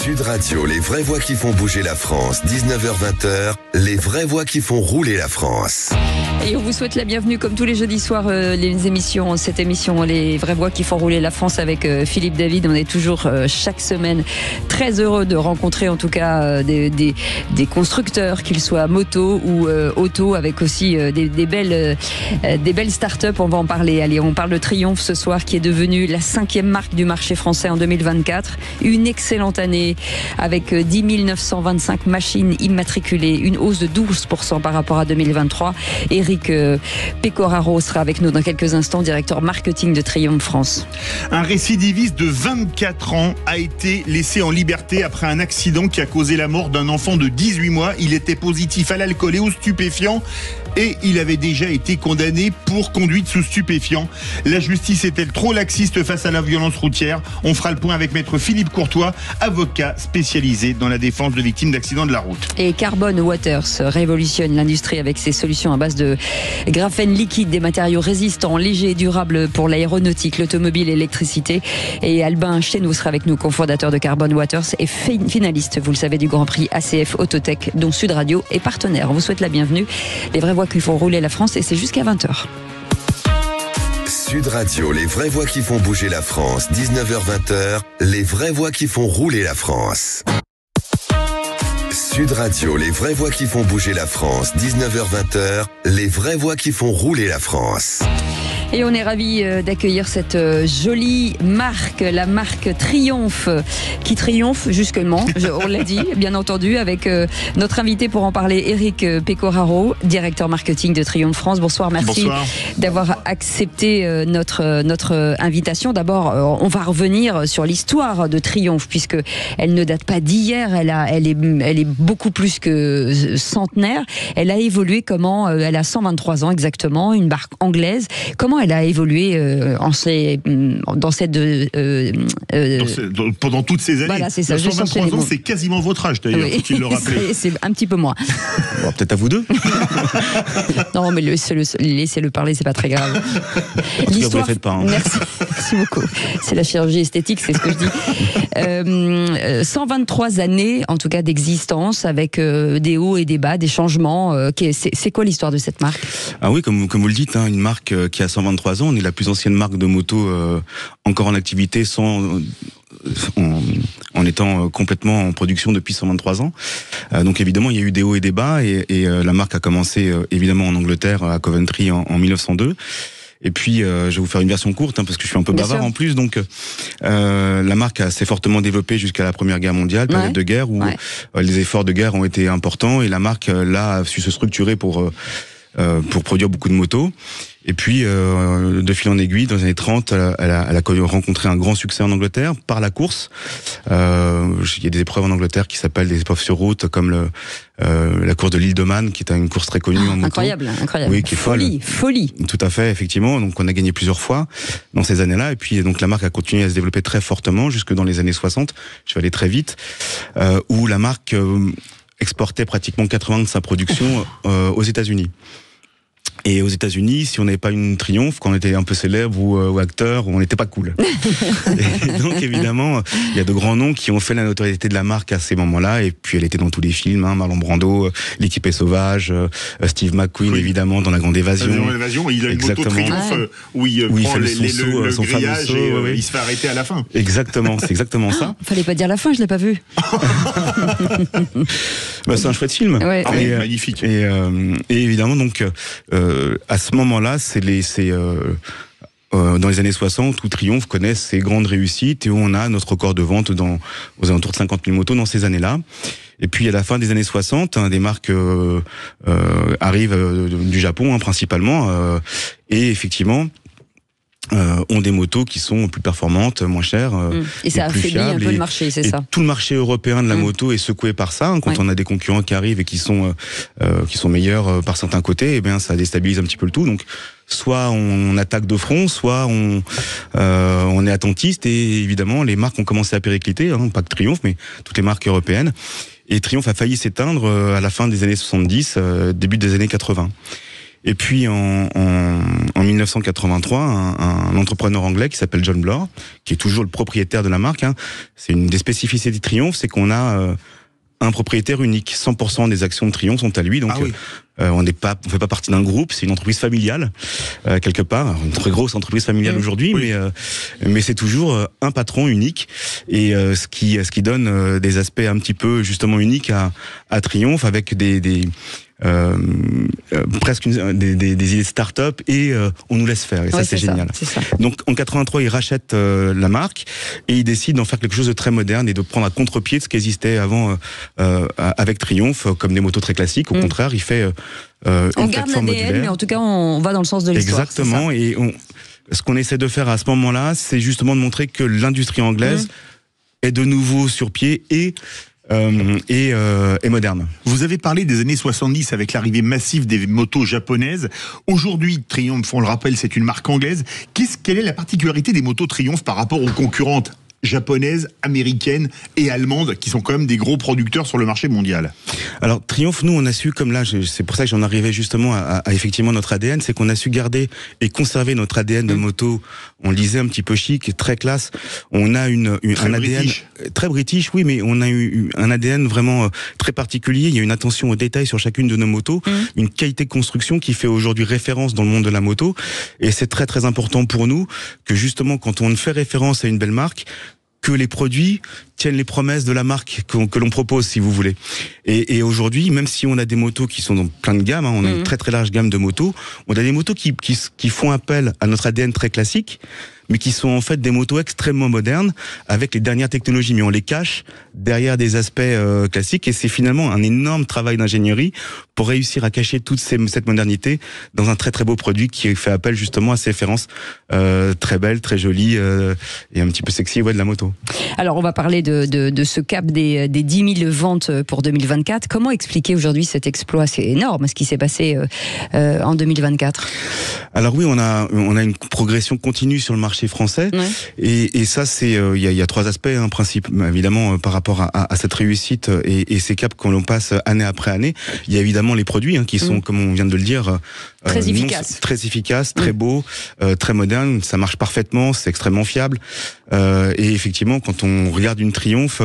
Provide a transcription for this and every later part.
Sud Radio, les vraies voix qui font bouger la France, 19h-20h, les vraies voix qui font rouler la France. Et on vous souhaite la bienvenue comme tous les jeudis soirs, cette émission, les vraies voix qui font rouler la France avec Philippe David. On est toujours chaque semaine très heureux de rencontrer en tout cas des constructeurs, qu'ils soient moto ou auto, avec aussi des belles start-up. On va en parler. Allez, on parle de Triumph ce soir, qui est devenue la 5e marque du marché français en 2024. Une excellente année avec 10 925 machines immatriculées, une hausse de 12% par rapport à 2023. Eric Pecoraro sera avec nous dans quelques instants, directeur marketing de Triumph France. Un récidiviste de 24 ans a été laissé en liberté après un accident qui a causé la mort d'un enfant de 18 mois. Il était positif à l'alcool et aux stupéfiants et il avait déjà été condamné pour conduite sous stupéfiants. La justice est-elle trop laxiste face à la violence routière? On fera le point avec maître Philippe Courtois, avocat spécialisé dans la défense de victimes d'accidents de la route. Et Carbon Waters révolutionne l'industrie avec ses solutions à base de graphène liquide, des matériaux résistants, légers et durables pour l'aéronautique, l'automobile et l'électricité. Et Albin Chénaud sera avec nous, cofondateur de Carbon Waters et finaliste, vous le savez, du Grand Prix ACF Autotech, dont Sud Radio est partenaire. On vous souhaite la bienvenue. Les vraies voix qui font rouler la France, et c'est jusqu'à 20h. Sud Radio, les vraies voix qui font bouger la France, 19h-20h, les vraies voix qui font rouler la France. Sud Radio, les vraies voix qui font bouger la France, 19h-20h, les vraies voix qui font rouler la France. Et on est ravis d'accueillir cette jolie marque, la marque Triumph, qui triomphe justement, on l'a dit, bien entendu, avec notre invité pour en parler, Eric Pecoraro, directeur marketing de Triumph France. Bonsoir, merci d'avoir accepté notre invitation. D'abord, on va revenir sur l'histoire de Triumph, puisque elle ne date pas d'hier, elle est beaucoup plus que centenaire. Elle a évolué elle a 123 ans exactement, une marque anglaise. Comment elle a évolué pendant toutes ces années. Voilà, c'est ça. 123 ans, c'est quasiment votre âge d'ailleurs, oui, faut-il le rappeler. C'est un petit peu moins. Bon, peut-être à vous deux. Non, mais laissez-le parler, c'est pas très grave. L'histoire, vous ne le faites pas. Hein. Merci beaucoup. C'est la chirurgie esthétique, c'est ce que je dis. 123 années, en tout cas, d'existence, avec des hauts et des bas, des changements. C'est quoi l'histoire de cette marque? Ah oui, comme vous le dites, une marque qui a 123 ans. On est la plus ancienne marque de moto encore en activité en étant complètement en production depuis 123 ans. Donc évidemment, il y a eu des hauts et des bas, et la marque a commencé évidemment en Angleterre, à Coventry en 1902. Et puis, je vais vous faire une version courte, parce que je suis un peu bavard en plus. Donc, la marque s'est fortement développée jusqu'à la Première Guerre mondiale, période de guerre, où les efforts de guerre ont été importants, et la marque là a su se structurer pour produire beaucoup de motos. Et puis, de fil en aiguille, dans les années 30, elle a rencontré un grand succès en Angleterre par la course. Il y a des épreuves en Angleterre qui s'appellent des épreuves sur route, comme la course de l'île de Man, qui est une course très connue en moto. Incroyable. Oui, qui est folie. Tout à fait, effectivement. Donc, on a gagné plusieurs fois dans ces années-là. Et puis, donc, la marque a continué à se développer très fortement jusque dans les années 60. Je vais aller très vite. Où la marque exportait pratiquement 80% de sa production aux États-Unis. Et aux États-Unis, si on n'avait pas une Triumph, quand on était un peu célèbre ou acteur, on n'était pas cool. Et donc évidemment, il y a de grands noms qui ont fait la notoriété de la marque à ces moments-là. Et puis elle était dans tous les films, Marlon Brando, L'équipe est sauvage, Steve McQueen évidemment dans La Grande Évasion. Il a une moto Triumph où il prend le grillage et il se fait arrêter à la fin. Exactement, c'est exactement ça. Fallait pas dire la fin, je l'ai pas vu. C'est un chouette film. Ouais. Magnifique. Et évidemment donc. À ce moment-là, dans les années 60 où Triumph connaît ses grandes réussites et où on a notre record de vente aux alentours de 50 000 motos dans ces années-là. Et puis à la fin des années 60, des marques arrivent du Japon principalement et effectivement ont des motos qui sont plus performantes, moins chères, et ça affaiblit un peu le marché, c'est ça. Tout le marché européen de la moto est secoué par ça. Quand on a des concurrents qui arrivent et qui sont meilleurs par certains côtés, ça déstabilise un petit peu le tout. Donc soit on attaque de front, soit on est attentiste, et évidemment les marques ont commencé à péricliter, pas que Triumph, mais toutes les marques européennes. Et Triumph a failli s'éteindre à la fin des années 70, début des années 80. Et puis en 1983, un entrepreneur anglais qui s'appelle John Bloor, qui est toujours le propriétaire de la marque, hein, c'est une des spécificités de Triomphe, c'est qu'on a un propriétaire unique. 100% des actions de Triomphe sont à lui, donc on fait pas partie d'un groupe, c'est une entreprise familiale quelque part, une très grosse entreprise familiale aujourd'hui, mais c'est toujours un patron unique, et ce qui donne des aspects un petit peu justement uniques à Triomphe, avec presque des idées de start-up, et on nous laisse faire, et ça c'est génial. Ça. Donc en 83, il rachète la marque et il décide d'en faire quelque chose de très moderne et de prendre à contre-pied de ce qui existait avant avec Triomphe, comme des motos très classiques. Au contraire, il fait on garde l'ADN, mais en tout cas on va dans le sens de l'histoire. Exactement, et ce qu'on essaie de faire à ce moment-là, c'est justement de montrer que l'industrie anglaise est de nouveau sur pied et moderne. Vous avez parlé des années 70 avec l'arrivée massive des motos japonaises. Aujourd'hui, Triumph, on le rappelle, c'est une marque anglaise. Quelle est la particularité des motos Triumph par rapport aux concurrentes japonaises, américaines et allemandes, qui sont quand même des gros producteurs sur le marché mondial? Alors Triomphe, nous on a su, comme là, c'est pour ça que j'en arrivais justement à effectivement notre ADN, c'est qu'on a su garder et conserver notre ADN de moto. On le disait, un petit peu chic, très classe. On a un ADN très british, oui, mais on a eu un ADN vraiment très particulier. Il y a une attention aux détails sur chacune de nos motos, une qualité de construction qui fait aujourd'hui référence dans le monde de la moto. Et c'est très très important pour nous que justement, quand on fait référence à une belle marque, que les produits tiennent les promesses de la marque que l'on propose, si vous voulez. Et aujourd'hui, même si on a des motos qui sont dans plein de gammes, hein, on a une très très large gamme de motos, on a des motos qui font appel à notre ADN très classique, mais qui sont en fait des motos extrêmement modernes, avec les dernières technologies, mais on les cache derrière des aspects classiques, et c'est finalement un énorme travail d'ingénierie pour réussir à cacher toute cette modernité dans un très très beau produit qui fait appel justement à ces références très belles, très jolies, et un petit peu sexy, de la moto. Alors on va parler de ce cap des 10 000 ventes pour 2024. Comment expliquer aujourd'hui cet exploit? C'est énorme ce qui s'est passé en 2024. Alors oui, on a une progression continue sur le marché français, et ça c'est il y a trois aspects, hein, principe évidemment par rapport à cette réussite et ces caps qu'on passe année après année. Il y a évidemment les produits, hein, qui sont, comme on vient de le dire, très efficaces, très beaux, très modernes. Ça marche parfaitement, c'est extrêmement fiable, et effectivement quand on regarde une Triumph,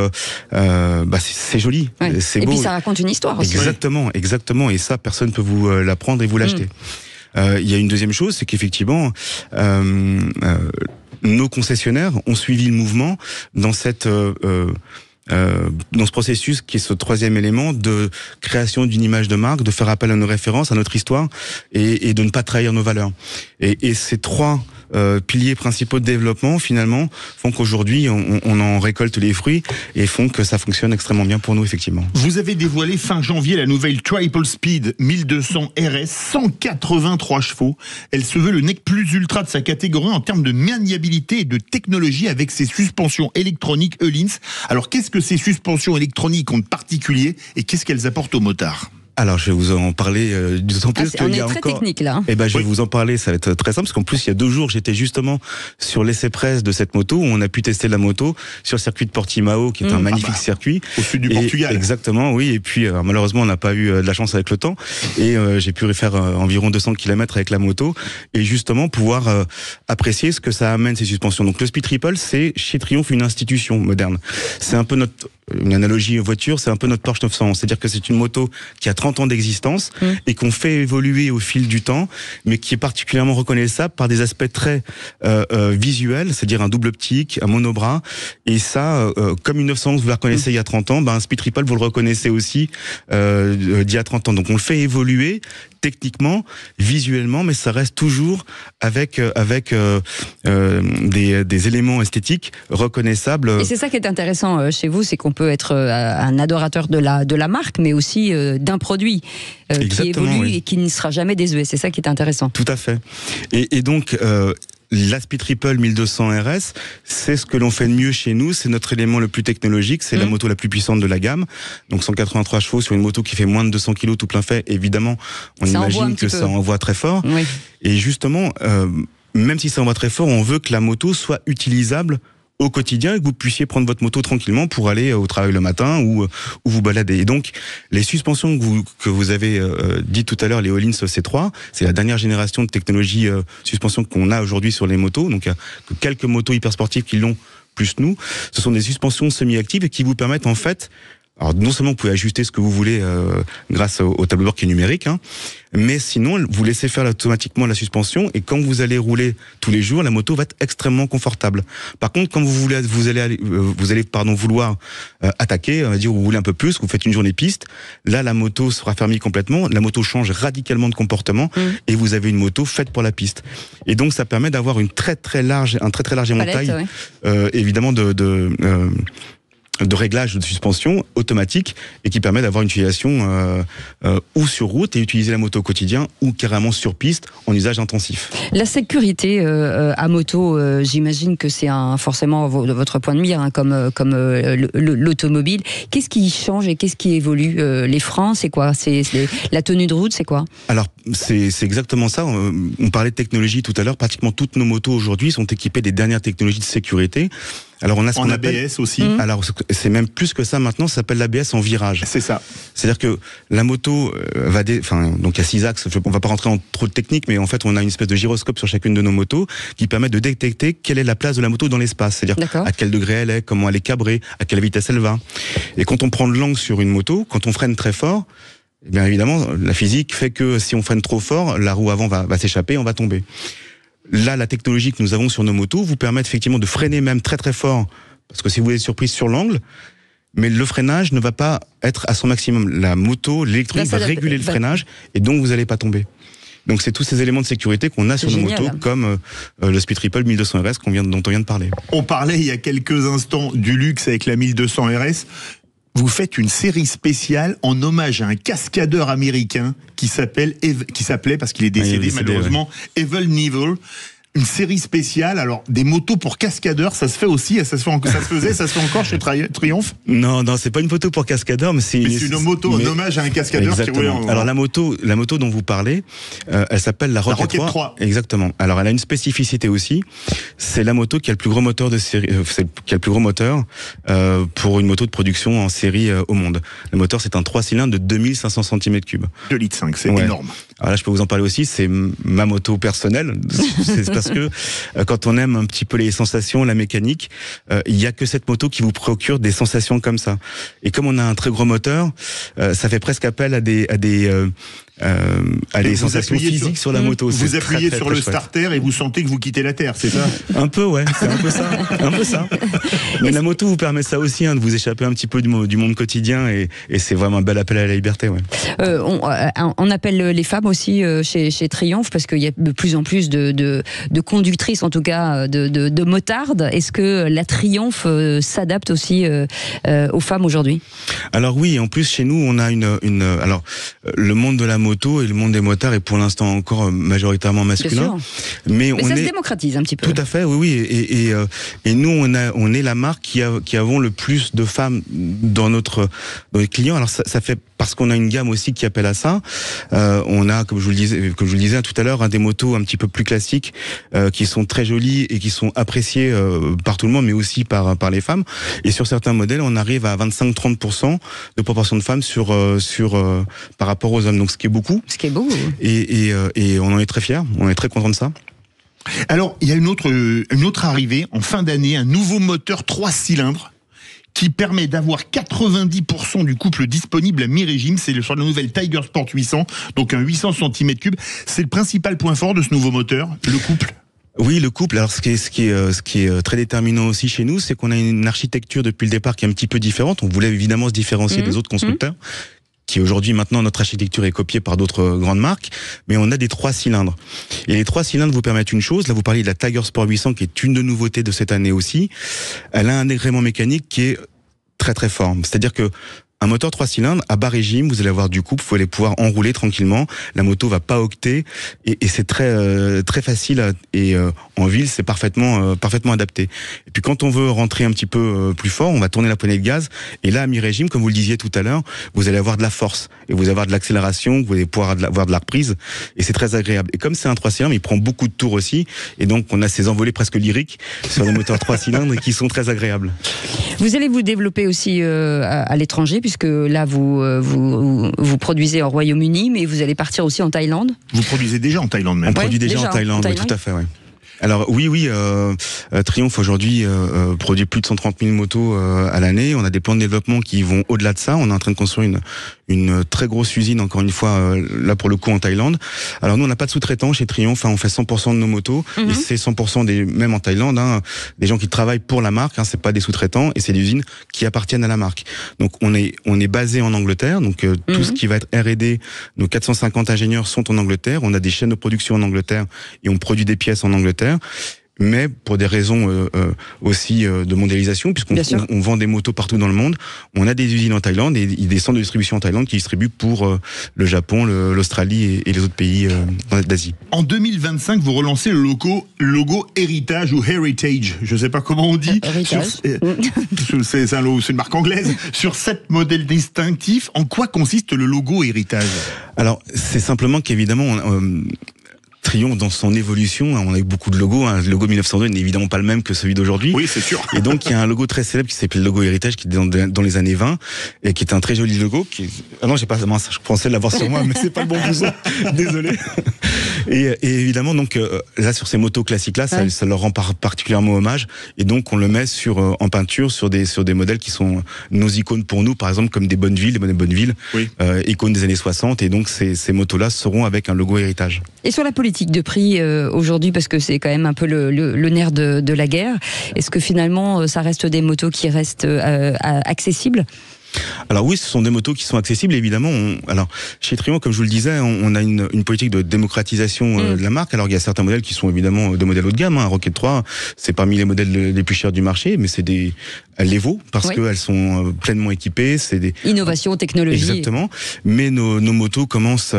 c'est joli, c'est beau. Et puis ça raconte une histoire aussi. Exactement, et ça personne peut vous l'apprendre et vous l'acheter. Il y a une deuxième chose, c'est qu'effectivement nos concessionnaires ont suivi le mouvement dans dans ce processus qui est ce troisième élément de création d'une image de marque, de faire appel à nos références, à notre histoire, et de ne pas trahir nos valeurs. Et ces trois piliers principaux de développement, finalement, font qu'aujourd'hui, on en récolte les fruits et font que ça fonctionne extrêmement bien pour nous, effectivement. Vous avez dévoilé fin janvier la nouvelle Triple Speed 1200 RS, 183 chevaux. Elle se veut le nec plus ultra de sa catégorie en termes de maniabilité et de technologie, avec ses suspensions électroniques Öhlins. Alors, qu'est-ce que ces suspensions électroniques ont de particulier et qu'est-ce qu'elles apportent aux motards? Alors, je vais vous en parler d'autant plus on est très technique là. Je vais vous en parler, ça va être très simple, parce qu'en plus, il y a 2 jours, j'étais justement sur l'essai-presse de cette moto, où on a pu tester la moto sur le circuit de Portimao, qui est un magnifique circuit. Au sud du Portugal. Exactement, oui. Et puis, malheureusement, on n'a pas eu de la chance avec le temps. Et j'ai pu faire environ 200 km avec la moto, et justement pouvoir apprécier ce que ça amène, ces suspensions. Donc, le Speed Triple, c'est chez Triumph une institution moderne. C'est un peu une analogie voiture, c'est un peu notre Porsche 911. C'est-à-dire que c'est une moto qui a 30 ans d'existence et qu'on fait évoluer au fil du temps, mais qui est particulièrement reconnaissable par des aspects très visuels, c'est-à-dire un double optique, un monobras. Et ça, comme une 911, vous la reconnaissez il y a 30 ans, un Speed Triple, vous le reconnaissez aussi d'il y a 30 ans. Donc on le fait évoluer techniquement, visuellement, mais ça reste toujours avec des éléments esthétiques reconnaissables. Et c'est ça qui est intéressant chez vous, c'est qu'on peut être un adorateur de la marque, mais aussi d'un produit qui évolue et qui ne sera jamais désuet. C'est ça qui est intéressant. Tout à fait. Et donc la Speed Triple 1200 RS, c'est ce que l'on fait de mieux chez nous, c'est notre élément le plus technologique, c'est la moto la plus puissante de la gamme. Donc 183 chevaux sur une moto qui fait moins de 200 kg tout plein fait, évidemment, on imagine que ça envoie très fort. Et justement, même si ça envoie très fort, on veut que la moto soit utilisable au quotidien et que vous puissiez prendre votre moto tranquillement pour aller au travail le matin ou vous balader. Et donc, les suspensions que vous avez dit tout à l'heure, les Öhlins C3, c'est la dernière génération de technologie suspension qu'on a aujourd'hui sur les motos. Donc, il y a que quelques motos hypersportives qui l'ont, plus nous. Ce sont des suspensions semi-actives et qui vous permettent en fait, alors non seulement vous pouvez ajuster ce que vous voulez grâce au tableau de bord qui est numérique, hein, mais sinon vous laissez faire automatiquement la suspension et quand vous allez rouler tous les jours, la moto va être extrêmement confortable. Par contre, quand vous allez vouloir attaquer, on va dire vous roulez un peu plus, vous faites une journée piste, là la moto sera fermée complètement, la moto change radicalement de comportement et vous avez une moto faite pour la piste. Et donc ça permet d'avoir un très très large éventail, évidemment de réglage de suspension automatique et qui permet d'avoir une utilisation ou sur route et utiliser la moto au quotidien ou carrément sur piste en usage intensif. La sécurité à moto, j'imagine que c'est forcément votre point de mire, hein, comme l'automobile. Qu'est-ce qui change et qu'est-ce qui évolue? Les freins, c'est quoi? C'est la tenue de route, c'est quoi? Alors, c'est exactement ça. On parlait de technologie tout à l'heure. Pratiquement toutes nos motos aujourd'hui sont équipées des dernières technologies de sécurité. Alors on a ce qu'on appelle ABS aussi. Alors c'est même plus que ça maintenant, ça s'appelle l'ABS en virage. C'est ça. C'est-à-dire que la moto donc il y a 6 axes, on va pas rentrer en trop de technique, mais en fait on a une espèce de gyroscope sur chacune de nos motos qui permet de détecter quelle est la place de la moto dans l'espace, c'est-à-dire à quel degré elle est, comment elle est cabrée, à quelle vitesse elle va. Et quand on prend de l'angle sur une moto, quand on freine très fort, eh bien évidemment la physique fait que si on freine trop fort, la roue avant va s'échapper, on va tomber. Là, la technologie que nous avons sur nos motos vous permet effectivement de freiner même très très fort, parce que si vous êtes surprise sur l'angle, mais le freinage ne va pas être à son maximum. La moto, l'électronique va réguler le freinage, et donc vous n'allez pas tomber. Donc c'est tous ces éléments de sécurité qu'on a sur nos motos, comme le Speed Triple 1200 RS dont on vient de parler. On parlait il y a quelques instants du luxe avec la 1200 RS. Vous faites une série spéciale en hommage à un cascadeur américain qui s'appelait, parce qu'il est décédé malheureusement, Evel Knievel. Une série spéciale, alors des motos pour cascadeurs, ça se fait aussi, ça se fait encore chez Triumph? Non, c'est pas une moto pour cascadeur, mais c'est une moto en hommage à un cascadeur. Exactement. Qui roule alors la moto dont vous parlez, elle s'appelle la Rocket 3. Exactement. Alors elle a une spécificité aussi, c'est la moto qui a le plus gros moteur de série, pour une moto de production en série au monde. Le moteur, c'est un 3 cylindres de 2500 cm3. 2,5 litres, c'est énorme. Alors là, je peux vous en parler aussi, c'est ma moto personnelle. C'est parce que quand on aime un petit peu les sensations, la mécanique, il y a que cette moto qui vous procure des sensations comme ça. Et comme on a un très gros moteur, ça fait presque appel à des sensations physiques sur la moto. Vous appuyez sur le starter et vous sentez que vous quittez la Terre, c'est ça? Un peu, ouais, c'est un peu ça. Mais la moto vous permet ça aussi, de vous échapper un petit peu du monde quotidien et c'est vraiment un bel appel à la liberté, ouais. On appelle les femmes aussi chez Triumph parce qu'il y a de plus en plus de conductrices, en tout cas de motardes. Est-ce que la Triumph s'adapte aussi aux femmes aujourd'hui? Alors oui, en plus chez nous on a alors le monde de la moto et le monde des motards est pour l'instant encore majoritairement masculin. Mais ça se démocratise un petit peu. Tout à fait, oui. Et nous on est la marque qui avons le plus de femmes dans les clients. Alors ça fait parce qu'on a une gamme aussi qui appelle à ça. On a, comme je vous le disais tout à l'heure, des motos un petit peu plus classiques qui sont très jolies et qui sont appréciées par tout le monde, mais aussi par les femmes. Et sur certains modèles, on arrive à 25-30% de proportion de femmes par rapport aux hommes. Donc ce qui est beaucoup. Ce qui est beau. Et on en est très fiers. On est très contents de ça. Alors il y a une autre arrivée en fin d'année, un nouveau moteur 3 cylindres. Qui permet d'avoir 90% du couple disponible à mi-régime. C'est sur la nouvelle Tiger Sport 800, donc un 800 cm3. C'est le principal point fort de ce nouveau moteur, le couple. Oui, le couple. Alors, ce qui est très déterminant aussi chez nous, c'est qu'on a une architecture depuis le départ qui est un petit peu différente. On voulait évidemment se différencier des autres constructeurs. Qui aujourd'hui, maintenant, notre architecture est copiée par d'autres grandes marques, mais on a des 3 cylindres. Et les 3 cylindres vous permettent une chose, là vous parliez de la Tiger Sport 800, qui est une de nouveautés de cette année aussi. Elle a un agrément mécanique qui est très très fort. C'est-à-dire que Un moteur 3 cylindres à bas régime, vous allez avoir du couple, vous allez pouvoir enrouler tranquillement. La moto va pas octer et c'est très facile et en ville c'est parfaitement adapté. Et puis quand on veut rentrer un petit peu plus fort, on va tourner la poignée de gaz et là à mi-régime, comme vous le disiez tout à l'heure, vous allez avoir de la force et vous allez avoir de l'accélération, vous allez pouvoir avoir de la reprise et c'est très agréable. Et comme c'est un 3 cylindres, il prend beaucoup de tours aussi et donc on a ces envolées presque lyriques sur les moteurs 3 cylindres qui sont très agréables. Vous allez vous développer aussi à l'étranger, puisque là vous produisez au Royaume-Uni, mais vous allez partir aussi en Thaïlande. Vous produisez déjà en Thaïlande même. On produit déjà en Thaïlande, oui, tout à fait, oui. Alors oui, Triumph aujourd'hui produit plus de 130 000 motos à l'année. On a des plans de développement qui vont au-delà de ça. On est en train de construire une très grosse usine, encore une fois, là pour le coup en Thaïlande. Alors nous, on n'a pas de sous-traitants chez Triumph, on fait 100% de nos motos, et c'est 100% même en Thaïlande, des gens qui travaillent pour la marque, c'est pas des sous-traitants, et c'est des usines qui appartiennent à la marque. Donc on est basé en Angleterre, donc tout ce qui va être R&D, nos 450 ingénieurs sont en Angleterre, on a des chaînes de production en Angleterre, et on produit des pièces en Angleterre. Mais pour des raisons aussi de mondialisation, puisqu'on vend des motos partout dans le monde, on a des usines en Thaïlande et des centres de distribution en Thaïlande qui distribuent pour le Japon, l'Australie et les autres pays d'Asie. En 2025, vous relancez le logo Héritage ou Heritage, je ne sais pas comment on dit. C'est une marque anglaise. Sur 7 modèles distinctifs, en quoi consiste le logo Héritage ? Alors, c'est simplement qu'évidemment... Triumph dans son évolution, on a eu beaucoup de logos. Le logo 1902 n'est évidemment pas le même que celui d'aujourd'hui. Oui, c'est sûr. Et donc il y a un logo très célèbre qui s'appelle le logo Héritage, qui est dans les années 20 et qui est un très joli logo. Ah non, j'ai pas, je pensais l'avoir sur moi, mais c'est pas le bon bouton. Désolé. Et évidemment, donc là sur ces motos classiques là, ça leur rend particulièrement hommage. Et donc on le met en peinture sur des modèles qui sont nos icônes pour nous, par exemple comme des Bonneville, les modèles Bonneville, icônes des années 60. Et donc ces motos là seront avec un logo Héritage. Et sur la politique de prix aujourd'hui, parce que c'est quand même un peu le nerf de la guerre, est-ce que finalement ça reste des motos qui restent accessibles ? Alors oui, ce sont des motos qui sont accessibles, évidemment. Alors chez Triumph, comme je vous le disais, on a une politique de démocratisation de la marque. Alors il y a certains modèles qui sont évidemment des modèles haut de gamme. Rocket 3, c'est parmi les modèles les plus chers du marché, mais elles les vaut parce qu'elles sont pleinement équipées. C'est des innovations, technologies. Exactement. Mais nos motos commencent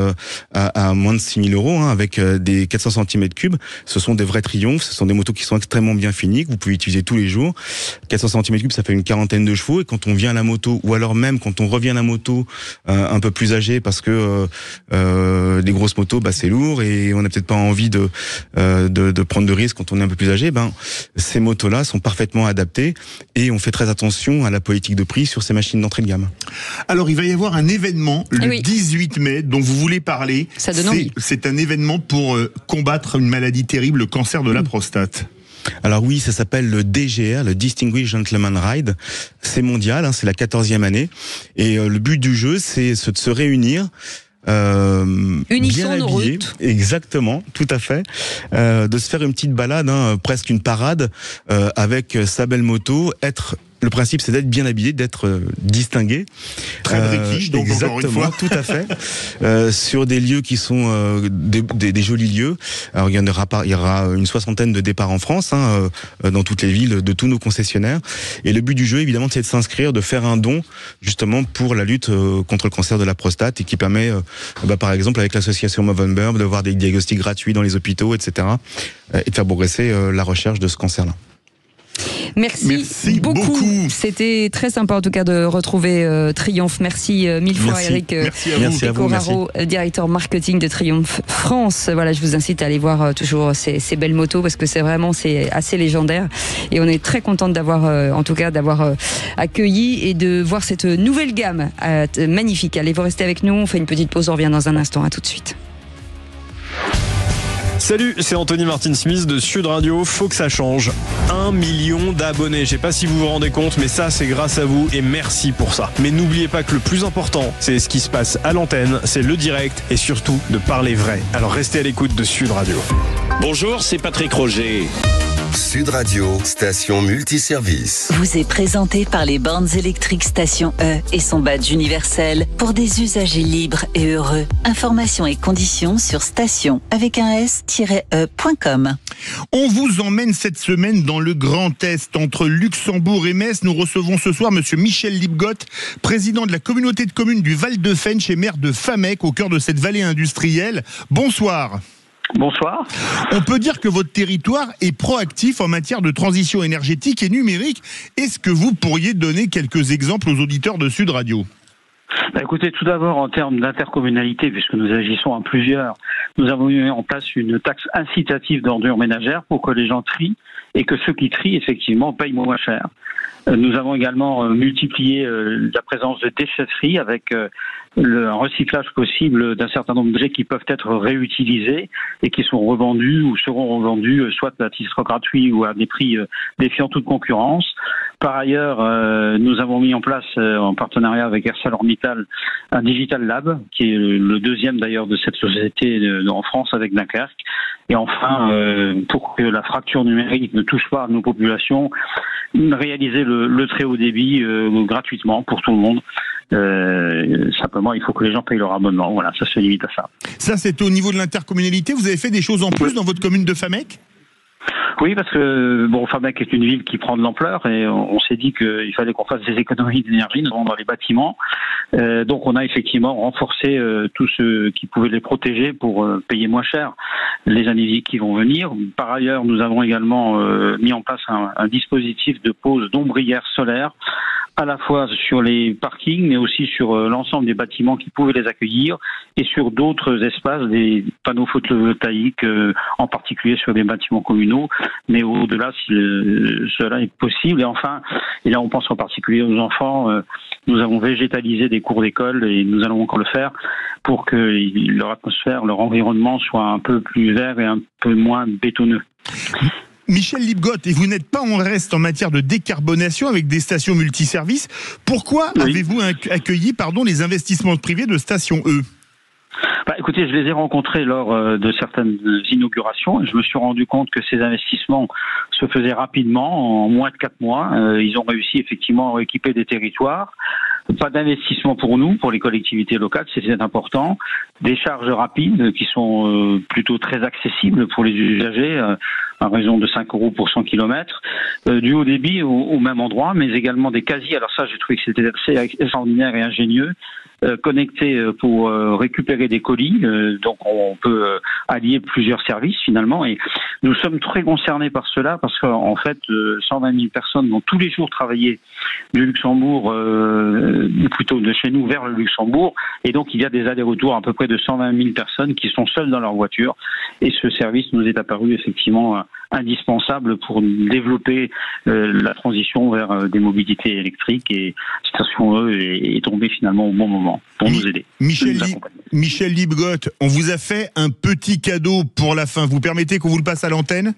à moins de 6 000 €, avec des 400 cm3. Ce sont des vrais Triumph. Ce sont des motos qui sont extrêmement bien finies, que vous pouvez utiliser tous les jours. 400 cm3, ça fait une quarantaine de chevaux. Et quand on vient à la moto, ou alors même quand on revient à la moto un peu plus âgé, parce que les grosses motos, c'est lourd et on n'a peut-être pas envie de prendre de risques quand on est un peu plus âgé, ces motos-là sont parfaitement adaptées et on fait très attention à la politique de prix sur ces machines d'entrée de gamme. Alors il va y avoir un événement le 18 mai dont vous voulez parler. Ça donne envie. C'est un événement pour combattre une maladie terrible, le cancer de la prostate. Alors oui, ça s'appelle le DGR, le Distinguished Gentleman Ride. C'est mondial, c'est la 14e année. Et le but du jeu, c'est de se réunir. Unissons nos routes. Exactement, tout à fait. De se faire une petite balade, presque une parade, avec sa belle moto, le principe, c'est d'être bien habillé, d'être distingué. Très british, donc encore une fois. Tout à fait. Sur des lieux qui sont des jolis lieux. Alors il y aura une 60aine de départs en France, dans toutes les villes de tous nos concessionnaires. Et le but du jeu, évidemment, c'est de s'inscrire, de faire un don, justement, pour la lutte contre le cancer de la prostate, et qui permet, par exemple, avec l'association Movember, d'avoir des diagnostics gratuits dans les hôpitaux, etc. Et de faire progresser la recherche de ce cancer-là. Merci beaucoup. C'était très sympa en tout cas de retrouver Triumph. Merci mille fois Eric Pecoraro, directeur marketing de Triumph France. Voilà, je vous incite à aller voir toujours ces belles motos parce que c'est assez légendaire et on est très contente d'avoir accueilli et de voir cette nouvelle gamme magnifique. Allez, vous restez avec nous, on fait une petite pause, on revient dans un instant, à tout de suite. Salut, c'est Anthony Martin-Smith de Sud Radio. Faut que ça change. 1 million d'abonnés. Je sais pas si vous vous rendez compte, mais ça, c'est grâce à vous et merci pour ça. Mais n'oubliez pas que le plus important, c'est ce qui se passe à l'antenne, c'est le direct et surtout de parler vrai. Alors restez à l'écoute de Sud Radio. Bonjour, c'est Patrick Roger. Sud Radio, station multiservice. Vous est présenté par les bornes électriques Station E et son badge universel pour des usagers libres et heureux. Informations et conditions sur station avec un s-e.com. On vous emmène cette semaine dans le Grand Est, entre Luxembourg et Metz. Nous recevons ce soir monsieur Michel Lipgott, président de la communauté de communes du Val de Fensch et maire de Famec, au cœur de cette vallée industrielle. Bonsoir. Bonsoir. On peut dire que votre territoire est proactif en matière de transition énergétique et numérique. Est-ce que vous pourriez donner quelques exemples aux auditeurs de Sud Radio ? Écoutez, tout d'abord en termes d'intercommunalité, puisque nous agissons à plusieurs, nous avons mis en place une taxe incitative d'ordures ménagères pour que les gens trient et que ceux qui trient effectivement payent moins cher. Nous avons également multiplié la présence de déchetteries avec un recyclage possible d'un certain nombre d'objets qui peuvent être réutilisés et qui sont revendus ou seront revendus soit à titre gratuit ou à des prix défiant toute concurrence. Par ailleurs, nous avons mis en place, en partenariat avec ArcelorMittal, un Digital Lab, qui est le deuxième d'ailleurs de cette société en France avec Dunkerque. Et enfin, pour que la fracture numérique ne touche pas à nos populations, réaliser le très haut débit gratuitement pour tout le monde. Simplement, il faut que les gens payent leur abonnement. Voilà, ça se limite à ça. Ça, c'est au niveau de l'intercommunalité. Vous avez fait des choses en plus dans votre commune de Famec ? Oui, parce que Famec est une ville qui prend de l'ampleur et on s'est dit qu'il fallait qu'on fasse des économies d'énergie, notamment dans les bâtiments. Donc on a effectivement renforcé tous ceux qui pouvaient les protéger pour payer moins cher les années qui vont venir. Par ailleurs, nous avons également mis en place un dispositif de pose d'ombrières solaires, à la fois sur les parkings, mais aussi sur l'ensemble des bâtiments qui pouvaient les accueillir et sur d'autres espaces, des panneaux photovoltaïques, en particulier sur des bâtiments communaux, mais au-delà, si cela est possible. Et enfin, et là on pense en particulier aux enfants, nous avons végétalisé des cours d'école et nous allons encore le faire pour que leur atmosphère, leur environnement soit un peu plus vert et un peu moins bétonneux. Michel Lipgott, et vous n'êtes pas en reste en matière de décarbonation avec des stations multiservices. Pourquoi avez-vous accueilli les investissements privés de Station E ? Écoutez, je les ai rencontrés lors de certaines inaugurations et je me suis rendu compte que ces investissements se faisaient rapidement, en moins de 4 mois. Ils ont réussi effectivement à équiper des territoires. Pas d'investissement pour nous, pour les collectivités locales, c'est important. Des charges rapides qui sont plutôt très accessibles pour les usagers, à raison de 5 € pour 100 km. Du haut débit au même endroit, mais également des quasi. Alors ça, j'ai trouvé que c'était assez extraordinaire et ingénieux. Connectés pour récupérer des colis, donc on peut allier plusieurs services finalement, et nous sommes très concernés par cela parce qu'en fait 120 000 personnes vont tous les jours travailler du Luxembourg, ou plutôt de chez nous vers le Luxembourg, et donc il y a des allers-retours à peu près de 120 000 personnes qui sont seules dans leur voiture, et ce service nous est apparu effectivement indispensable pour développer la transition vers des mobilités électriques, et Station E est tombée finalement au bon moment pour nous aider. Michel Lipgott, on vous a fait un petit cadeau pour la fin. Vous permettez qu'on vous le passe à l'antenne ?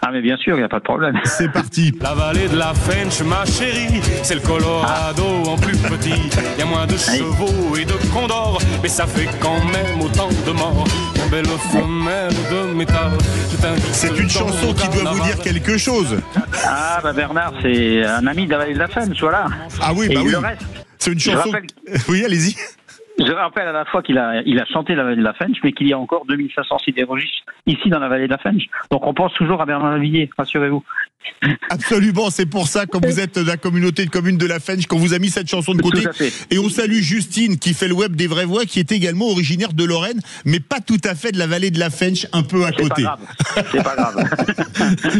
Ah mais bien sûr, il n'y a pas de problème. C'est parti. La vallée de la Fensch, ma chérie, c'est le Colorado en plus petit. Il y a moins de chevaux et de condors, mais ça fait quand même autant de morts. Une belle femelle de métal. C'est une chanson qui doit vous dire quelque chose. Ah Bernard, c'est un ami de la vallée de la Fensch, voilà. Ah oui, et oui. Le reste, c'est une chanson. Oui, allez-y. Je rappelle à la fois qu'il a chanté la vallée de la Fensch, mais qu'il y a encore 2500 sidérurgistes ici dans la vallée de la Fensch. Donc on pense toujours à Bernard Lavilliers, rassurez-vous. Absolument, c'est pour ça, quand vous êtes de la communauté de communes de la Fensch, qu'on vous a mis cette chanson de côté. Et on salue Justine, qui fait le web des Vraies Voix, qui est également originaire de Lorraine, mais pas tout à fait de la vallée de la Fensch, un peu à côté. C'est pas grave.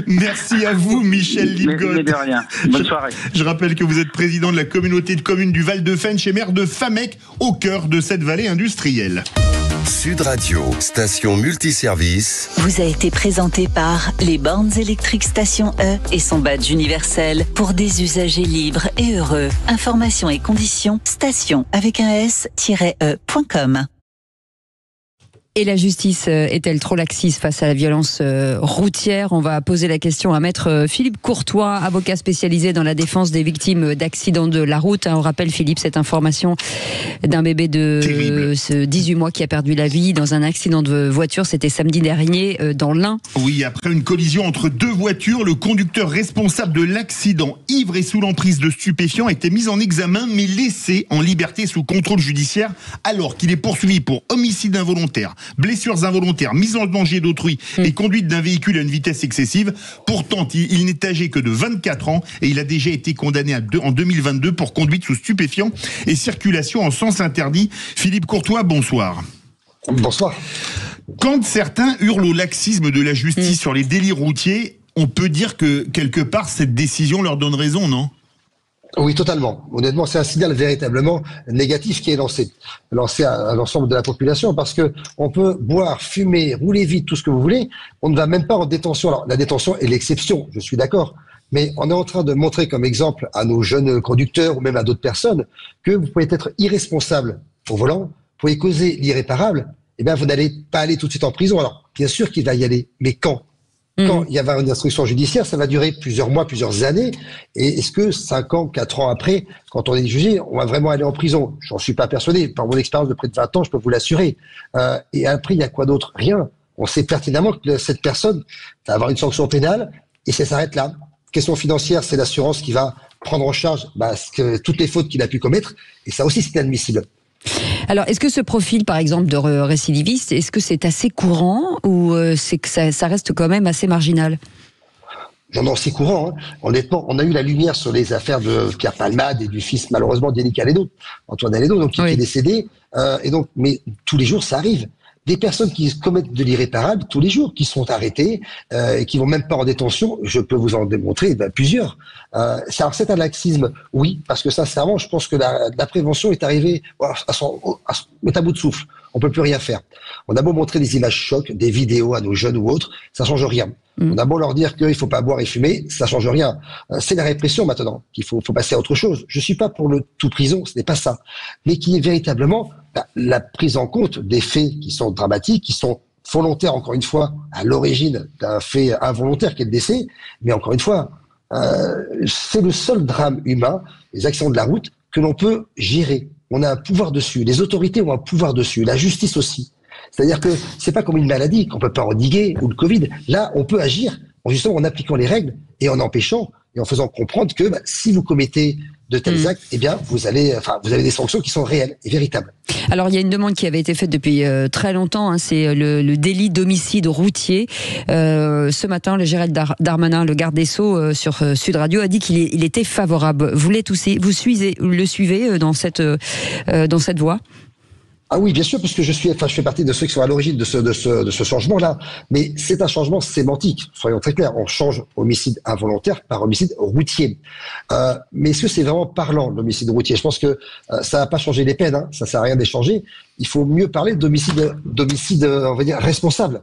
Merci à vous, Michel Lipgott. Mais de rien. Bonne soirée. Je rappelle que vous êtes président de la communauté de communes du Val de Fensch et maire de Famec, au cœur de cette vallée industrielle. Sud Radio, station multiservice. Vous a été présenté par les bornes électriques Station E et son badge universel pour des usagers libres et heureux. Informations et conditions, station avec un s-e.com. Et la justice est-elle trop laxiste face à la violence routière? On va poser la question à maître Philippe Courtois, avocat spécialisé dans la défense des victimes d'accidents de la route. On rappelle, Philippe, cette information d'un bébé de 18 mois qui a perdu la vie dans un accident de voiture. C'était samedi dernier dans l'Ain. Oui, après une collision entre deux voitures, le conducteur responsable de l'accident, ivre et sous l'emprise de stupéfiants, a été mis en examen mais laissé en liberté sous contrôle judiciaire alors qu'il est poursuivi pour homicide involontaire, blessures involontaires, mise en danger d'autrui et conduite d'un véhicule à une vitesse excessive. Pourtant, il n'est âgé que de 24 ans et il a déjà été condamné en 2022 pour conduite sous stupéfiants et circulation en sens interdit. Philippe Courtois, bonsoir. Bonsoir. Quand certains hurlent au laxisme de la justice sur les délits routiers, on peut dire que quelque part cette décision leur donne raison, non ? Oui, totalement. Honnêtement, c'est un signal véritablement négatif qui est lancé à l'ensemble de la population, parce que on peut boire, fumer, rouler vite, tout ce que vous voulez. On ne va même pas en détention. Alors, la détention est l'exception, je suis d'accord. Mais on est en train de montrer comme exemple à nos jeunes conducteurs ou même à d'autres personnes que vous pouvez être irresponsable au volant, vous pouvez causer l'irréparable. Eh bien, vous n'allez pas aller tout de suite en prison. Alors, bien sûr qu'il va y aller, mais quand ? Quand il y avait une instruction judiciaire, ça va durer plusieurs mois, plusieurs années. Et est-ce que 5 ans, 4 ans après, quand on est jugé, on va vraiment aller en prison? J'en suis pas persuadé. Par mon expérience de près de 20 ans, je peux vous l'assurer. Et après, il y a quoi d'autre? Rien. On sait pertinemment que cette personne va avoir une sanction pénale et ça s'arrête là. Question financière, c'est l'assurance qui va prendre en charge toutes les fautes qu'il a pu commettre. Et ça aussi, c'est inadmissible. Alors, est-ce que ce profil, par exemple, de récidiviste, est-ce que c'est assez courant ou c'est que ça reste quand même assez marginal? Non, c'est courant. Honnêtement, on a eu la lumière sur les affaires de Pierre Palmade et du fils, malheureusement, d'Yannick Allédo, Antoine Allédo, donc qui est décédé. Mais tous les jours, ça arrive. Des personnes qui commettent de l'irréparable tous les jours, qui sont arrêtées et qui vont même pas en détention, je peux vous en démontrer plusieurs. C'est un laxisme, oui, parce que sincèrement, je pense que la prévention est arrivée est à bout de souffle. On peut plus rien faire. On a beau montrer des images chocs, des vidéos à nos jeunes ou autres, ça change rien. On a beau leur dire qu'il faut pas boire et fumer, ça change rien. C'est la répression maintenant qu'il faut passer à autre chose. Je suis pas pour le tout prison, ce n'est pas ça, mais qui est véritablement la prise en compte des faits qui sont dramatiques, qui sont volontaires, encore une fois, à l'origine d'un fait involontaire qui est le décès. Mais encore une fois, c'est le seul drame humain, les accidents de la route, que l'on peut gérer. On a un pouvoir dessus. Les autorités ont un pouvoir dessus. La justice aussi. C'est-à-dire que c'est pas comme une maladie qu'on peut pas endiguer, ou le Covid. Là, on peut agir justement en appliquant les règles et en empêchant et en faisant comprendre que si vous commettez de tels actes, eh bien, vous avez des sanctions qui sont réelles et véritables. Alors, il y a une demande qui avait été faite depuis très longtemps, c'est le délit d'homicide routier. Ce matin, le Gérald Darmanin, le garde des Sceaux, sur Sud Radio, a dit qu'il était favorable. Vous le suivez dans cette voie? Ah oui, bien sûr, parce que je fais partie de ceux qui sont à l'origine de ce changement-là. Mais c'est un changement sémantique, soyons très clairs. On change homicide involontaire par homicide routier. Mais est-ce que c'est vraiment parlant, l'homicide routier? Je pense que ça n'a pas changé les peines, ça sert à rien d'échanger. Il faut mieux parler d'homicide, on va dire, responsable.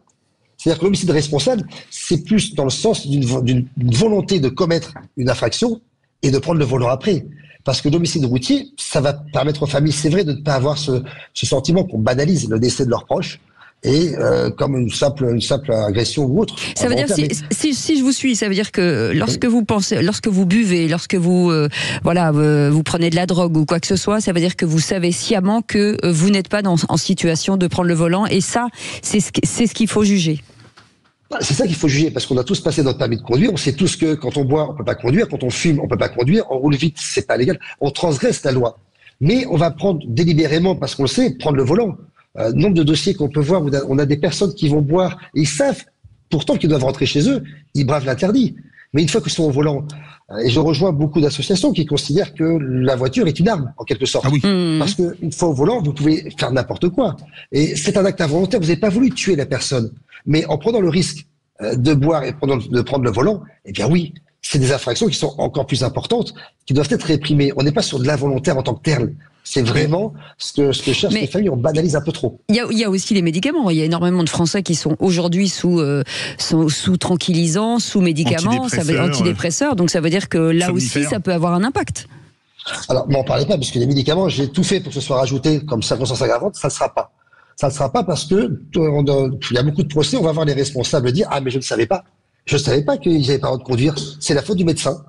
C'est-à-dire que l'homicide responsable, c'est plus dans le sens d'une volonté de commettre une infraction et de prendre le volant après. Parce que l'homicide routier, ça va permettre aux familles, c'est vrai, de ne pas avoir ce sentiment qu'on banalise le décès de leurs proches et comme une simple agression ou autre. Ça veut dire, si je vous suis, ça veut dire que lorsque vous buvez, lorsque vous vous prenez de la drogue ou quoi que ce soit, ça veut dire que vous savez sciemment que vous n'êtes pas en situation de prendre le volant, et ça, c'est ce qu'il faut juger. C'est ça qu'il faut juger, parce qu'on a tous passé notre permis de conduire. On sait tous que quand on boit, on peut pas conduire. Quand on fume, on peut pas conduire. On roule vite, c'est pas légal. On transgresse la loi. Mais on va prendre délibérément, parce qu'on le sait, prendre le volant. Nombre de dossiers qu'on peut voir où on a des personnes qui vont boire et ils savent pourtant qu'ils doivent rentrer chez eux. Ils bravent l'interdit. Mais une fois qu'ils sont au volant, et je rejoins beaucoup d'associations qui considèrent que la voiture est une arme, en quelque sorte. Ah oui. Parce qu'une fois au volant, vous pouvez faire n'importe quoi. Et c'est un acte involontaire. Vous n'avez pas voulu tuer la personne. Mais en prenant le risque de boire et de prendre le volant, eh bien oui, c'est des infractions qui sont encore plus importantes, qui doivent être réprimées. On n'est pas sur de l'involontaire en tant que tel. C'est vraiment ce que cherchent les familles, on banalise un peu trop. Il y a aussi les médicaments. Il y a énormément de Français qui sont aujourd'hui sous tranquillisants, sous médicaments, antidépresseurs. Donc ça veut dire que là aussi, ça peut avoir un impact. Alors, m'en parlez pas, parce que les médicaments, j'ai tout fait pour que ce soit rajouté comme circonstance aggravante, ça ne sera pas. Ça ne sera pas parce que il y a beaucoup de procès, on va voir les responsables dire « Ah, mais je ne savais pas. Je ne savais pas qu'ils n'avaient pas le droit de conduire. C'est la faute du médecin. »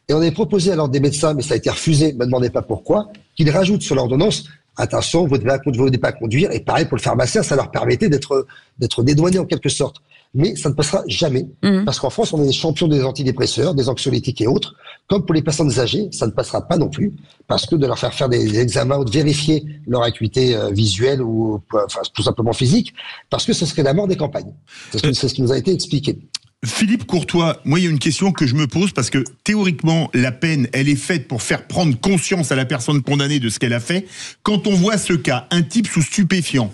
Et on avait proposé à l'ordre des médecins, mais ça a été refusé, ne me demandez pas pourquoi, qu'ils rajoutent sur l'ordonnance « Attention, vous ne devez pas conduire. » Et pareil pour le pharmacien, ça leur permettait d'être dédouanés en quelque sorte. Mais ça ne passera jamais. Parce qu'en France, on est des champions des antidépresseurs, des anxiolytiques et autres. Comme pour les personnes âgées, ça ne passera pas non plus. Parce que de leur faire des examens ou de vérifier leur acuité visuelle ou enfin, tout simplement physique, parce que ce serait la mort des campagnes. C'est ce qui nous a été expliqué. Philippe Courtois, moi il y a une question que je me pose parce que théoriquement la peine elle est faite pour faire prendre conscience à la personne condamnée de ce qu'elle a fait. Quand on voit ce cas, un type sous stupéfiant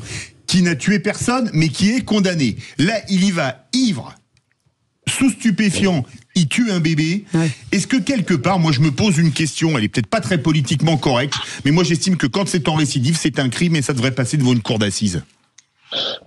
qui n'a tué personne mais qui est condamné, là il y va ivre, sous stupéfiant, il tue un bébé. Ouais. Est-ce que quelque part, moi je me pose une question, elle est peut-être pas très politiquement correcte, mais moi j'estime que quand c'est en récidive, c'est un crime et ça devrait passer devant une cour d'assises.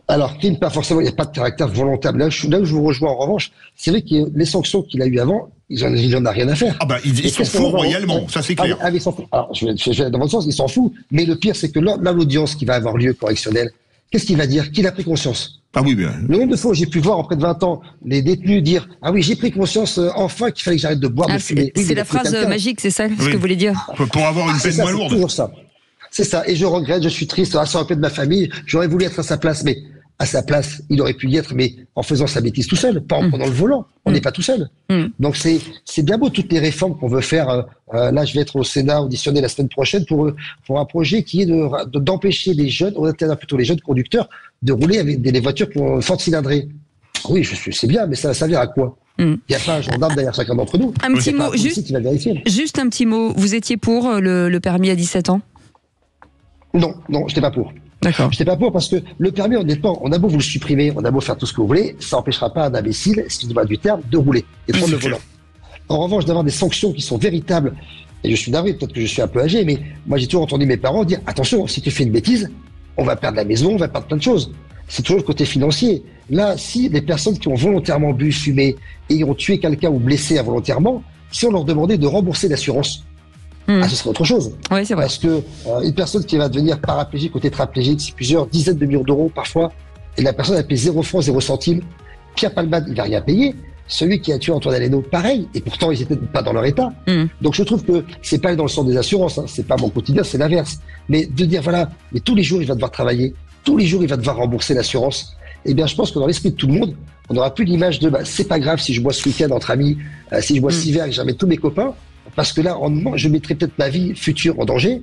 Alors, crime, pas forcément, il n'y a pas de caractère volontaire. Là où je vous rejoins en revanche, c'est vrai que les sanctions qu'il a eues avant, il n'en a rien à faire. Ah bah, il s'en fout royalement, ça c'est clair. Il s'en fout. Alors, je vais dans votre sens, il s'en fout. Mais le pire, c'est que là, l'audience qui va avoir lieu correctionnelle, qu'est-ce qu'il va dire? Qu'il a pris conscience. Ah oui, bien. Le nombre de fois où j'ai pu voir en près de 20 ans les détenus dire « Ah oui, j'ai pris conscience enfin qu'il fallait que j'arrête de boire, de fumer. » C'est la phrase magique, c'est ça ce que vous voulez dire? Pour avoir une peine moins lourde. C'est toujours ça. C'est ça. Et je regrette, je suis triste, ça aurait pu être de ma famille, j'aurais voulu être à sa place, mais à sa place, il aurait pu y être, mais en faisant sa bêtise tout seul, pas en prenant le volant. On n'est pas tout seul. Donc c'est bien beau toutes les réformes qu'on veut faire. Là, je vais être au Sénat auditionné la semaine prochaine pour un projet qui est d'empêcher les jeunes, on interdit plutôt les jeunes conducteurs, de rouler avec des voitures forte cylindrée. Oui, c'est bien, mais ça va servir à quoi? Il n'y a pas un gendarme derrière chacun d'entre nous. Un petit mot, juste un petit mot. Vous étiez pour le permis à 17 ans? Non, je n'étais pas pour. D'accord. Je n'étais pas pour parce que le permis, honnêtement, on a beau vous le supprimer, on a beau faire tout ce que vous voulez, ça n'empêchera pas un imbécile, excusez-moi du terme, de rouler et de prendre le volant. En revanche, d'avoir des sanctions qui sont véritables, et je suis navré, peut-être que je suis un peu âgé, mais moi j'ai toujours entendu mes parents dire attention, si tu fais une bêtise, on va perdre la maison, on va perdre plein de choses. C'est toujours le côté financier. Là, si des personnes qui ont volontairement bu, fumé et ont tué quelqu'un ou blessé involontairement, si on leur demandait de rembourser l'assurance, ce serait autre chose. Oui, c'est vrai. Parce que une personne qui va devenir paraplégique ou tétraplégique, c'est plusieurs dizaines de millions d'euros parfois, et la personne a payé 0 francs, 0 centimes. Pierre Palmade, il va rien payer. Celui qui a tué Antoine Aleno, pareil. Et pourtant, ils étaient pas dans leur état. Donc je trouve que c'est pas dans le sens des assurances. C'est pas mon quotidien, c'est l'inverse. Mais de dire voilà, mais tous les jours il va devoir travailler, tous les jours il va devoir rembourser l'assurance. Eh bien, je pense que dans l'esprit de tout le monde, on n'aura plus l'image de c'est pas grave si je bois ce week-end entre amis, si je bois cet hiver et que j'amène tous mes copains. Parce que là, je mettrai peut-être ma vie future en danger,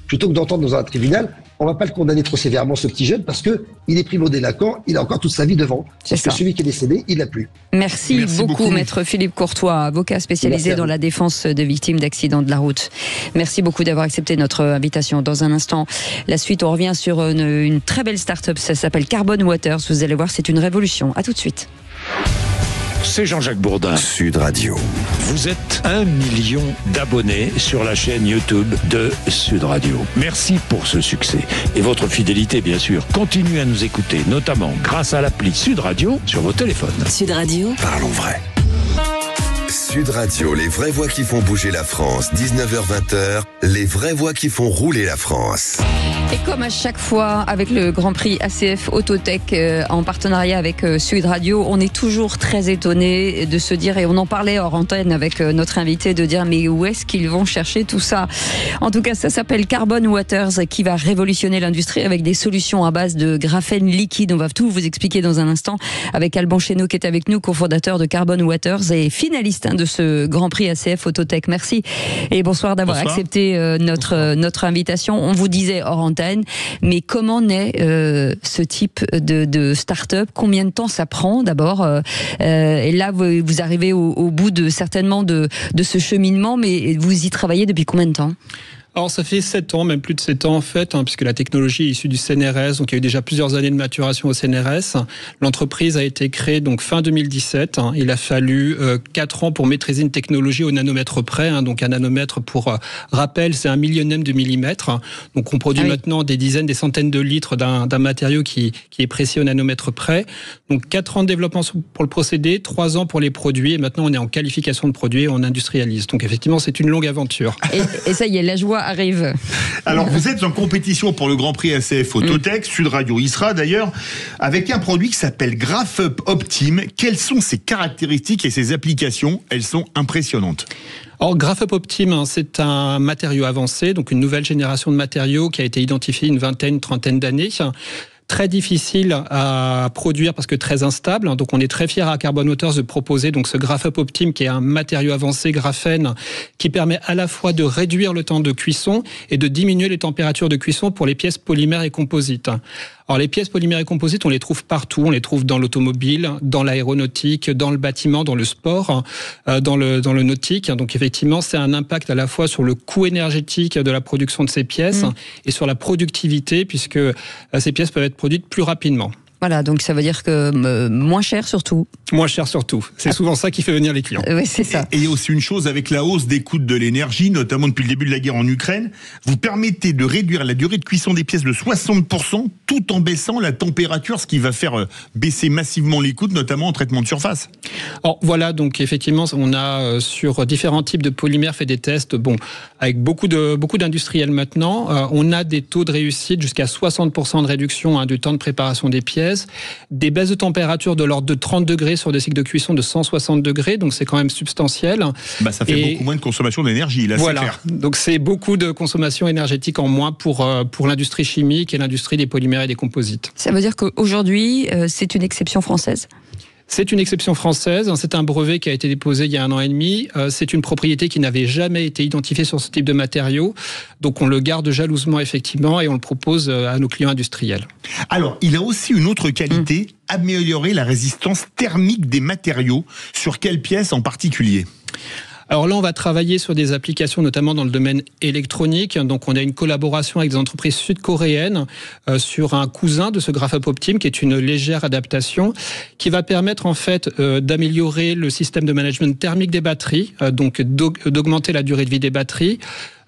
plutôt que d'entendre dans un tribunal, on va pas le condamner trop sévèrement, ce petit jeune, parce que il est primo-délinquant, il a encore toute sa vie devant. Parce que celui qui est décédé, il l'a plus. Merci beaucoup, maître Philippe Courtois, avocat spécialisé dans la défense de victimes d'accidents de la route. Merci beaucoup d'avoir accepté notre invitation. Dans un instant, la suite, on revient sur une très belle start-up, ça s'appelle Carbon Waters. Vous allez voir, c'est une révolution. À tout de suite. C'est Jean-Jacques Bourdin. Sud Radio. Vous êtes 1 million d'abonnés sur la chaîne YouTube de Sud Radio. Merci pour ce succès. Et votre fidélité, bien sûr. Continuez à nous écouter, notamment grâce à l'appli Sud Radio sur vos téléphones. Sud Radio. Parlons vrai. Sud Radio, les vraies voix qui font bouger la France. 19h-20h, les vraies voix qui font rouler la France. Et comme à chaque fois, avec le Grand Prix ACF Autotech en partenariat avec Sud Radio, on est toujours très étonné de se dire, et on en parlait hors antenne avec notre invité, de dire mais où est-ce qu'ils vont chercher tout ça? En tout cas, ça s'appelle Carbon Waters, qui va révolutionner l'industrie avec des solutions à base de graphène liquide. On va tout vous expliquer dans un instant avec Alban Chénaud qui est avec nous, cofondateur de Carbon Waters et finaliste de ce Grand Prix ACF Autotech. Merci et bonsoir d'avoir accepté notre invitation. On vous disait hors antenne, mais comment naît ce type de start-up? Combien de temps ça prend d'abord? Et là, vous arrivez au bout certainement de ce cheminement, mais vous y travaillez depuis combien de temps? Alors ça fait 7 ans, même plus de 7 ans en fait, puisque la technologie est issue du CNRS, donc il y a eu déjà plusieurs années de maturation au CNRS. L'entreprise a été créée donc fin 2017. Il a fallu 4 ans pour maîtriser une technologie au nanomètre près. Donc un nanomètre, pour rappel, c'est 1 millionième de millimètre. Donc on produit maintenant des dizaines, des centaines de litres d'un matériau qui est précis au nanomètre près. Donc 4 ans de développement pour le procédé, 3 ans pour les produits, et maintenant on est en qualification de produits et on industrialise. Donc effectivement, c'est une longue aventure. Et ça y est, la joie arrive. Alors, vous êtes en compétition pour le Grand Prix ACF Phototech, Sud Radio y sera d'ailleurs, avec un produit qui s'appelle GraphUp Optime. Quelles sont ses caractéristiques et ses applications? Elles sont impressionnantes. Alors, GraphUp Optime, c'est un matériau avancé, donc une nouvelle génération de matériaux qui a été identifiée une trentaine d'années. Très difficile à produire parce que très instable. Donc on est très fiers à Carbon Waters de proposer donc ce GraphUp Optime qui est un matériau avancé graphène qui permet à la fois de réduire le temps de cuisson et de diminuer les températures de cuisson pour les pièces polymères et composites. Alors les pièces polymères et composites, on les trouve partout. On les trouve dans l'automobile, dans l'aéronautique, dans le bâtiment, dans le sport, dans le nautique. Donc effectivement, c'est un impact à la fois sur le coût énergétique de la production de ces pièces et sur la productivité, puisque ces pièces peuvent être produites plus rapidement. Voilà, donc ça veut dire que moins cher surtout. Moins cher surtout. C'est souvent ça qui fait venir les clients. Oui, c'est ça. Et il y a aussi une chose, avec la hausse des coûts de l'énergie, notamment depuis le début de la guerre en Ukraine, vous permettez de réduire la durée de cuisson des pièces de 60% tout en baissant la température, ce qui va faire baisser massivement les coûts, notamment en traitement de surface. Alors voilà, donc effectivement, on a sur différents types de polymères fait des tests, avec beaucoup d'industriels maintenant. On a des taux de réussite jusqu'à 60% de réduction du temps de préparation des pièces. Des baisses de température de l'ordre de 30 degrés sur des cycles de cuisson de 160 degrés, donc c'est quand même substantiel. Ça fait beaucoup moins de consommation d'énergie, là, voilà. C'est clair. Donc c'est beaucoup de consommation énergétique en moins pour l'industrie chimique et l'industrie des polymères et des composites. Ça veut dire qu'aujourd'hui, c'est une exception française ? C'est une exception française, c'est un brevet qui a été déposé il y a 1 an et demi, c'est une propriété qui n'avait jamais été identifiée sur ce type de matériaux, donc on le garde jalousement effectivement et on le propose à nos clients industriels. Alors, il a aussi une autre qualité, améliorer la résistance thermique des matériaux. Sur quelle pièce en particulier ? Alors là, on va travailler sur des applications, notamment dans le domaine électronique. Donc, on a une collaboration avec des entreprises sud-coréennes sur un cousin de ce GraphUp Optime, qui est une légère adaptation, qui va permettre en fait d'améliorer le système de management thermique des batteries, donc d'augmenter la durée de vie des batteries,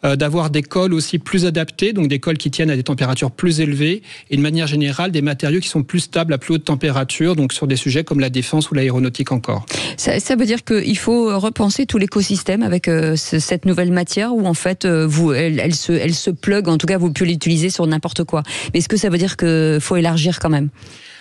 d'avoir des cols aussi plus adaptés, donc des cols qui tiennent à des températures plus élevées, et de manière générale des matériaux qui sont plus stables à plus haute température, donc sur des sujets comme la défense ou l'aéronautique encore. Ça veut dire qu'il faut repenser tout l'écosystème avec cette nouvelle matière où en fait elle se plug, en tout cas vous pouvez l'utiliser sur n'importe quoi. Mais est-ce que ça veut dire qu'il faut élargir quand même ?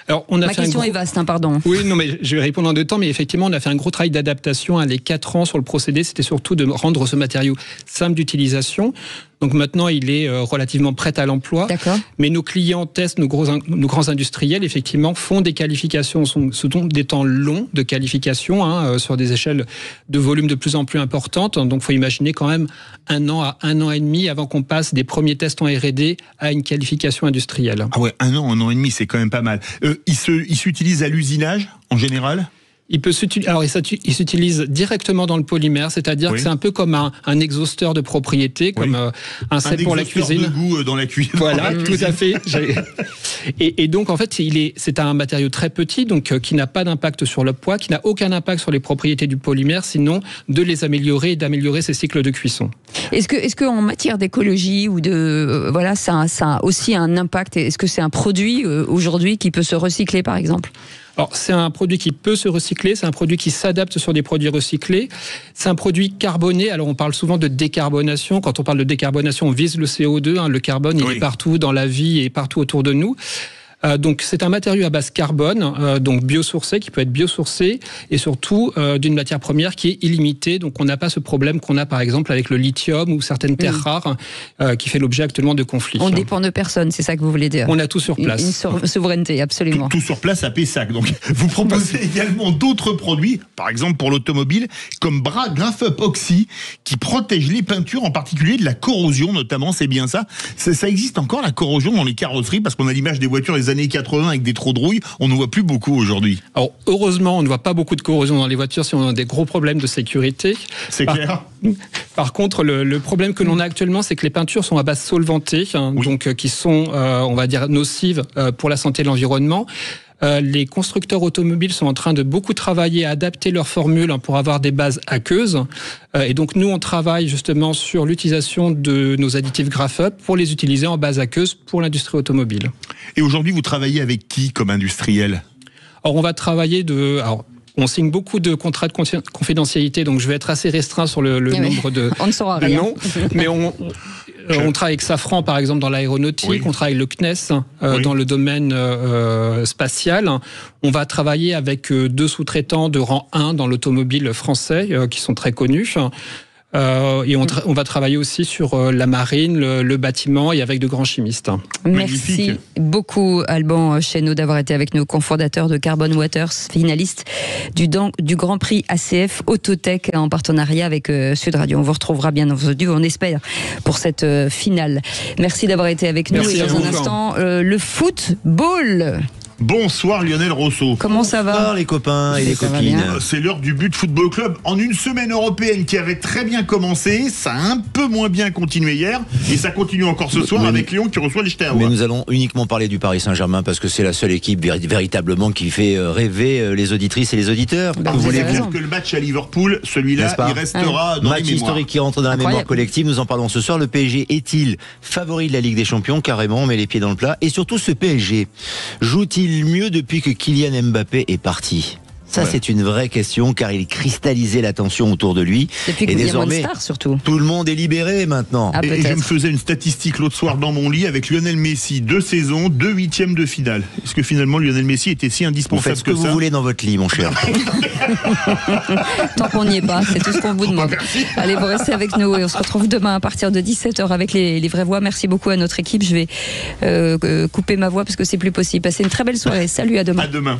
Alors, on a Ma question est vaste, pardon. Oui, non, mais je vais répondre en 2 temps, mais effectivement, on a fait un gros travail d'adaptation. Les 4 ans sur le procédé, c'était surtout de rendre ce matériau simple d'utilisation. Donc maintenant, il est relativement prêt à l'emploi. D'accord. Mais nos clients testent, nos grands industriels, effectivement, font des qualifications, ce sont des temps longs de qualification, sur des échelles de volume de plus en plus importantes. Donc il faut imaginer quand même 1 an à 1 an et demi avant qu'on passe des premiers tests en R&D à une qualification industrielle. Ah ouais, 1 an et demi, c'est quand même pas mal. Il s'utilise à l'usinage, en général ? Il s'utilise directement dans le polymère, c'est-à-dire que c'est un peu comme un exhausteur de propriété, comme un sel pour la cuisine. Un exhausteur de goût dans la cuisine. Voilà, tout à fait. Et donc, en fait, c'est un matériau très petit, donc qui n'a pas d'impact sur le poids, qui n'a aucun impact sur les propriétés du polymère, sinon de les améliorer et d'améliorer ses cycles de cuisson. Est-ce que en matière d'écologie ou ça a aussi un impact ? Est-ce que c'est un produit aujourd'hui qui peut se recycler, par exemple ? Alors, c'est un produit qui peut se recycler, c'est un produit qui s'adapte sur des produits recyclés, c'est un produit carboné. Alors, on parle souvent de décarbonation. Quand on parle de décarbonation, on vise le CO2. Le carbone, il est partout dans la vie et partout autour de nous. Donc c'est un matériau à base carbone, donc biosourcé, qui peut être biosourcé, et surtout d'une matière première qui est illimitée. Donc on n'a pas ce problème qu'on a par exemple avec le lithium ou certaines terres rares, qui fait l'objet actuellement de conflits. On dépend de personne, c'est ça que vous voulez dire? On a tout sur place. Une souveraineté, absolument. Tout sur place à Pessac. Donc vous proposez également d'autres produits, par exemple pour l'automobile, comme GraphUp Oxy, qui protège les peintures, en particulier de la corrosion notamment, c'est bien ça. Ça existe encore la corrosion dans les carrosseries, parce qu'on a l'image des voitures des années 80 avec des trous de rouille, on ne voit plus beaucoup aujourd'hui. Alors heureusement, on ne voit pas beaucoup de corrosion dans les voitures si on a des gros problèmes de sécurité. C'est clair. Par contre, le problème que l'on a actuellement, c'est que les peintures sont à base solvantée, donc qui sont, on va dire, nocives pour la santé de l'environnement. Les constructeurs automobiles sont en train de beaucoup travailler à adapter leurs formules pour avoir des bases aqueuses. Et donc nous, on travaille justement sur l'utilisation de nos additifs GraphUp pour les utiliser en base aqueuse pour l'industrie automobile. Et aujourd'hui, vous travaillez avec qui comme industriel ? Alors on va travailler on signe beaucoup de contrats de confidentialité, donc je vais être assez restreint sur le nombre de on ne saura rien. noms. Mais On travaille avec Safran, par exemple, dans l'aéronautique. On travaille avec le CNES dans le domaine spatial. On va travailler avec 2 sous-traitants de rang 1 dans l'automobile français, qui sont très connus. Et on va travailler aussi sur la marine, le bâtiment et avec de grands chimistes. Merci beaucoup Alban Chesneau d'avoir été avec nous, cofondateur de Carbon Waters, finaliste du Grand Prix ACF Autotech en partenariat avec Sud Radio. On vous retrouvera bien entendu, on espère, pour cette finale. Merci d'avoir été avec nous. Merci et dans un instant, le football. Bonsoir Lionel Rousseau. Comment ça va? Bonsoir les copains et les copines. C'est l'heure du But Football Club. En une semaine européenne qui avait très bien commencé, ça a un peu moins bien continué hier et ça continue encore ce soir avec Lyon qui reçoit les Steaua. Mais nous allons uniquement parler du Paris Saint-Germain parce que c'est la seule équipe véritablement qui fait rêver les auditrices et les auditeurs. Vous voulez dire que le match à Liverpool, celui-là, il restera dans les mémoires. Match historique qui rentre dans la mémoire collective. Nous en parlons ce soir. Le PSG est-il favori de la Ligue des Champions? Carrément, on met les pieds dans le plat. Et surtout, ce PSG joue-t-il mieux depuis que Kylian Mbappé est parti? Ça, c'est une vraie question, car il cristallisait l'attention autour de lui. Depuis et désormais, star, surtout. tout le monde est libéré maintenant. Et je me faisais une statistique l'autre soir dans mon lit avec Lionel Messi, 2 saisons, 2 huitièmes de finale. Est-ce que finalement Lionel Messi était si indispensable que ça? Vous faites ce que vous voulez dans votre lit, mon cher. Tant qu'on n'y est pas, c'est tout ce qu'on vous demande. Allez, vous restez avec nous et on se retrouve demain à partir de 17h avec les vraies voix. Merci beaucoup à notre équipe. Je vais couper ma voix parce que c'est plus possible. Passez une très belle soirée. Salut, à demain. À demain.